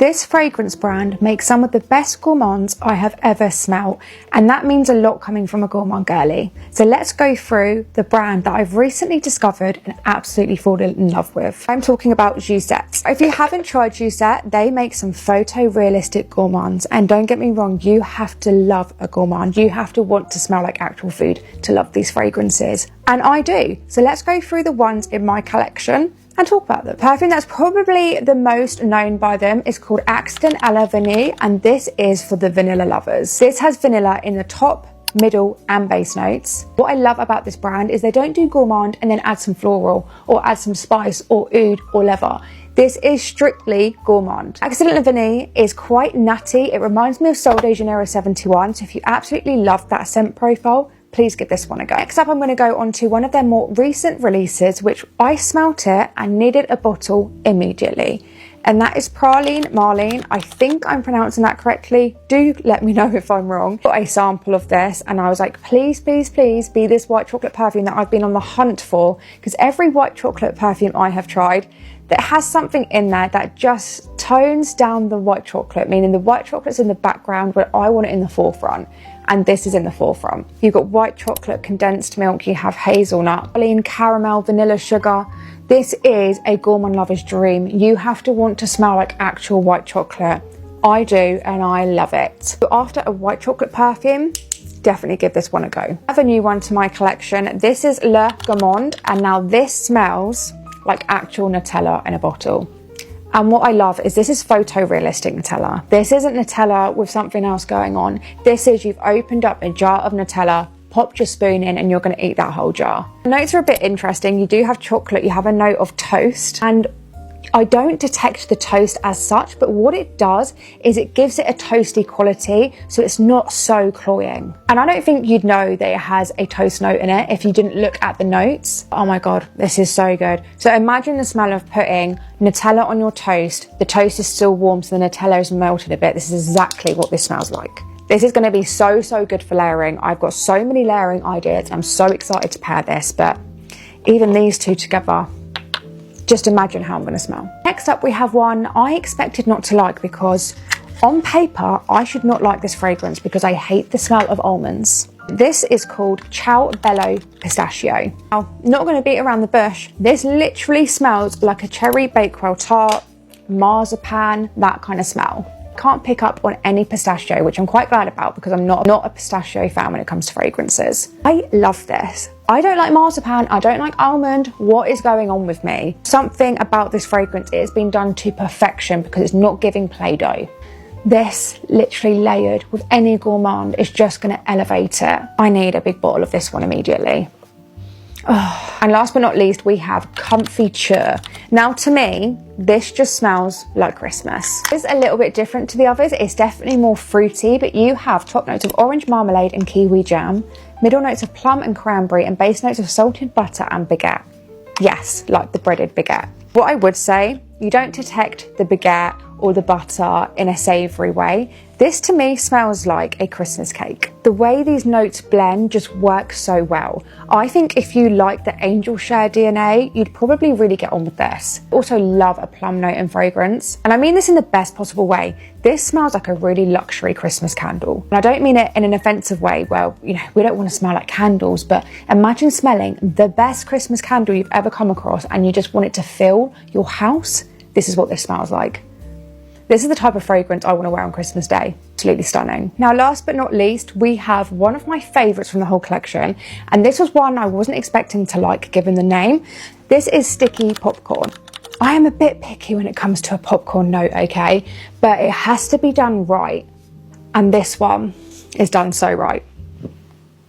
This fragrance brand makes some of the best gourmands I have ever smelt, and that means a lot coming from a gourmand girly. So let's go through the brand that I've recently discovered and absolutely fallen in love with. I'm talking about Joussette. If you haven't tried Joussette, they make some photorealistic gourmands, and don't get me wrong, you have to love a gourmand. You have to want to smell like actual food to love these fragrances, and I do. So let's go through the ones in my collection and talk about them. Perfume that's probably the most known by them is called Accident à la Vanille, and this is for the vanilla lovers. This has vanilla in the top, middle and base notes. What I love about this brand is they don't do gourmand and then add some floral or add some spice or oud or leather. This is strictly gourmand. Accident à la Vanille is quite nutty. It reminds me of Sol de Janeiro 71, so if you absolutely love that scent profile, please give this one a go. Next up, I'm going to go on to one of their more recent releases, which I smelt it and needed a bottle immediately. And that is Praline Marlene. I think I'm pronouncing that correctly. Do let me know if I'm wrong. Got a sample of this and I was like, please, please, please be this white chocolate perfume that I've been on the hunt for. Because every white chocolate perfume I have tried, that has something in there that just tones down the white chocolate, meaning the white chocolate's in the background, but I want it in the forefront. And this is in the forefront. You've got white chocolate, condensed milk, you have hazelnut, praline, caramel, vanilla, sugar. This is a gourmand lover's dream. You have to want to smell like actual white chocolate. I do, and I love it. So after a white chocolate perfume, definitely give this one a go. I have a new one to my collection. This is Le Gourmand, and now this smells like actual Nutella in a bottle. And what I love is this is photorealistic Nutella. This isn't Nutella with something else going on. This is you've opened up a jar of Nutella, popped your spoon in, and you're going to eat that whole jar. The notes are a bit interesting. You do have chocolate, you have a note of toast, and I don't detect the toast as such, but what it does is it gives it a toasty quality, so it's not so cloying. And I don't think you'd know that it has a toast note in it if you didn't look at the notes. Oh my God, this is so good. So imagine the smell of putting Nutella on your toast. The toast is still warm, so the Nutella is melted a bit. This is exactly what this smells like. This is going to be so, so good for layering. I've got so many layering ideas. I'm so excited to pair this, but even these two together, just imagine how I'm going to smell. Next up, we have one I expected not to like because on paper, I should not like this fragrance because I hate the smell of almonds. This is called Ciao Bello Pistachio. Now, not going to beat around the bush. This literally smells like a cherry bakewell tart, marzipan, that kind of smell. Can't pick up on any pistachio, which I'm quite glad about because I'm not a pistachio fan when it comes to fragrances. I love this. I don't like marzipan, I don't like almond. What is going on with me? Something about this fragrance, it has been done to perfection because it's not giving Play-Doh. This literally layered with any gourmand is just going to elevate it. I need a big bottle of this one immediately. Oh. And last but not least, we have Comfy Cheer. Now to me, this just smells like Christmas. It's a little bit different to the others. It's definitely more fruity, but you have top notes of orange marmalade and kiwi jam, middle notes of plum and cranberry, and base notes of salted butter and baguette. Yes, like the breaded baguette. What I would say, you don't detect the baguette or the butter in a savoury way. This to me smells like a Christmas cake. The way these notes blend just works so well. I think if you like the angel share DNA, you'd probably really get on with this. Also love a plum note and fragrance. And I mean this in the best possible way. This smells like a really luxury Christmas candle. And I don't mean it in an offensive way. Well, you know, we don't want to smell like candles, but imagine smelling the best Christmas candle you've ever come across and you just want it to fill your house. This is what this smells like. This is the type of fragrance I want to wear on Christmas Day. Absolutely stunning. Now, last but not least, we have one of my favourites from the whole collection. And this was one I wasn't expecting to like, given the name. This is Sticky Popcorn. I am a bit picky when it comes to a popcorn note, okay? But it has to be done right. And this one is done so right.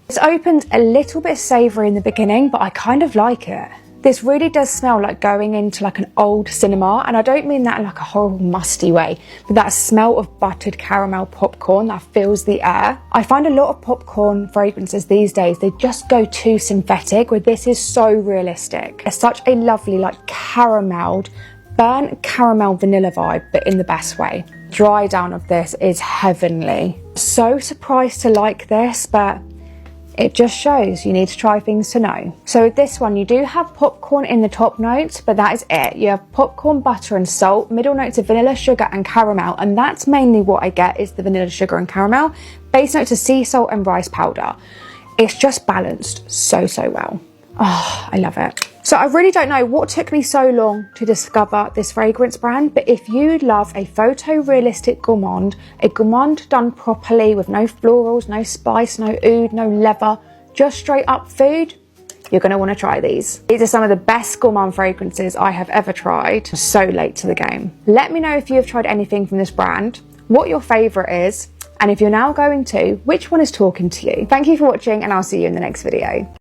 It's opened a little bit savoury in the beginning, but I kind of like it. This really does smell like going into like an old cinema, and I don't mean that in like a horrible musty way, but that smell of buttered caramel popcorn that fills the air. I find a lot of popcorn fragrances these days, they just go too synthetic, where this is so realistic. It's such a lovely like carameled, burnt caramel vanilla vibe, but in the best way. Dry down of this is heavenly. So surprised to like this, but It just shows you need to try things to know. So with this one, you do have popcorn in the top notes, but that is it. You have popcorn, butter and salt, middle notes of vanilla, sugar and caramel, and that's mainly what I get is the vanilla, sugar and caramel. Base notes of sea salt and rice powder. It's just balanced so well. Oh, I love it. So I really don't know what took me so long to discover this fragrance brand, but if you love a photorealistic gourmand, a gourmand done properly with no florals, no spice, no oud, no leather, just straight up food, you're going to want to try these. These are some of the best gourmand fragrances I have ever tried. So late to the game. Let me know if you have tried anything from this brand, what your favourite is, and if you're now going to, which one is talking to you? Thank you for watching and I'll see you in the next video.